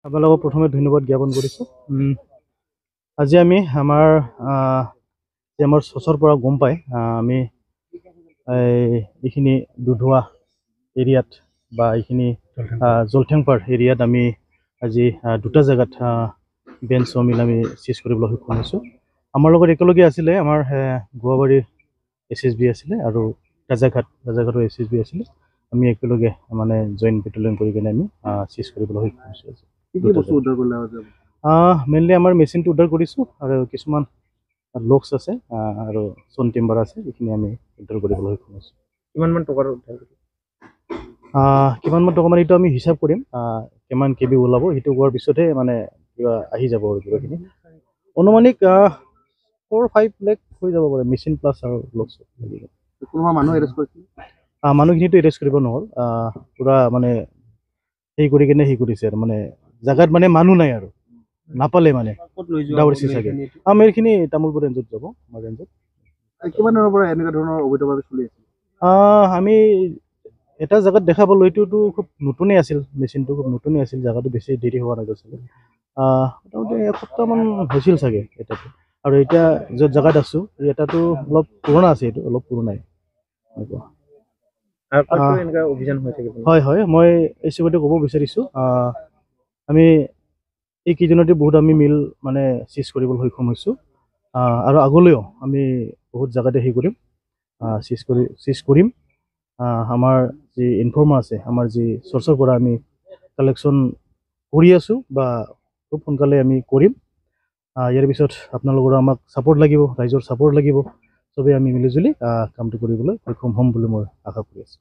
আপোনালোকক প্ৰথমে ধন্যবাদ জ্ঞাপন কৰিছোঁ। আজি আমি আমাৰ চচৰ পৰা গম পাই আমি এইখিনি দুধোৱা এৰিয়াত বা এইখিনি জলঠেংপাৰ এৰিয়াত আমি আজি দুটা জেগাত বেঞ্চ মিল আমি চিজ কৰিবলৈ সক্ষম হৈছোঁ। আমাৰ লগত একেলগে আছিলে আমাৰ গোৱাবাৰীৰ SSB আছিলে আৰু ৰাজাঘাটৰ SSB আছিলে। আমি একেলগে মানে জইণ্ট পেট্ৰলিং কৰি কিনে আমি চিজ কৰিবলৈ সক্ষম হৈছোঁ। মেইনলি আমাৰ মেচিনটো উদ্ধাৰ কৰিছোঁ আৰু কিছুমান লকছ আছে আৰু চোন টিম্বাৰ আছে, এইখিনি আমি উদ্ধাৰ কৰিবলৈ সক্ষম হৈছোঁ। কিমানমান টকাৰ উদ্ধাৰ কৰিছোঁ? কিমানমান টকা মানে এইটো আমি হিচাপ কৰিম, কিমান KB ওলাব সেইটো হোৱাৰ পিছতহে মানে কিবা আহি যাব আৰু কিবাখিনি অনুমানিক 4-5 লাখ হৈ যাব পাৰে মেচিন প্লাছ আৰু লকছ। কোনোবা মানুহ এৰেষ্ট কৰিছিলে? মানুহখিনিতো এৰেষ্ট কৰিব নহ'ল, পূৰা মানে হেৰি কৰি কিনে কৰিছে আৰু মানে জেগাত মানে মানুহ নাই আৰু নাপালে মানে ডাউৰিছে চাগে। মেলখিনি তামোলপুৰ ৰেঞ্জত যাব। আমাৰ ৰেঞ্জত কিমান দিনৰ পৰা এনেকুৱা ধৰণৰ অবৈধভাৱে চলি আছে? আমি এটা জেগাত দেখা পালোঁ, এইটোতো খুব নতুনেই আছিল, মেচিনটো খুব নতুনেই আছিল, জেগাটো বেছি দেৰি হোৱা নাছিলে। মোটামুটি এসপ্তাহমান হৈছিল চাগে এটাটো। আৰু এতিয়া য'ত জেগাত আছোঁ এটাতো অলপ পুৰণা আছে, এইটো অলপ পুৰণাই এনেকুৱা। হয় হয়, মই এই চবতে ক'ব বিচাৰিছোঁ আমি এইকেইদিনতে বহুত আমি মিল মানে চিজ কৰিবলৈ সক্ষম হৈছোঁ আৰু আগলৈও আমি বহুত জেগাতে কৰিম, চিজ কৰিম। আমাৰ যি ইনফৰ্মাৰ আছে, আমাৰ যি চ'ৰ্চৰ পৰা আমি কালেকশ্যন কৰি আছোঁ বা খুব সোনকালে আমি কৰিম। ইয়াৰ পিছত আপোনালোকৰো আমাক ছাপোৰ্ট লাগিব, ৰাইজৰ ছাপোৰ্ট লাগিব, চবেই আমি মিলিজুলি কামটো কৰিবলৈ সক্ষম হ'ম বুলি মই আশা কৰি আছোঁ।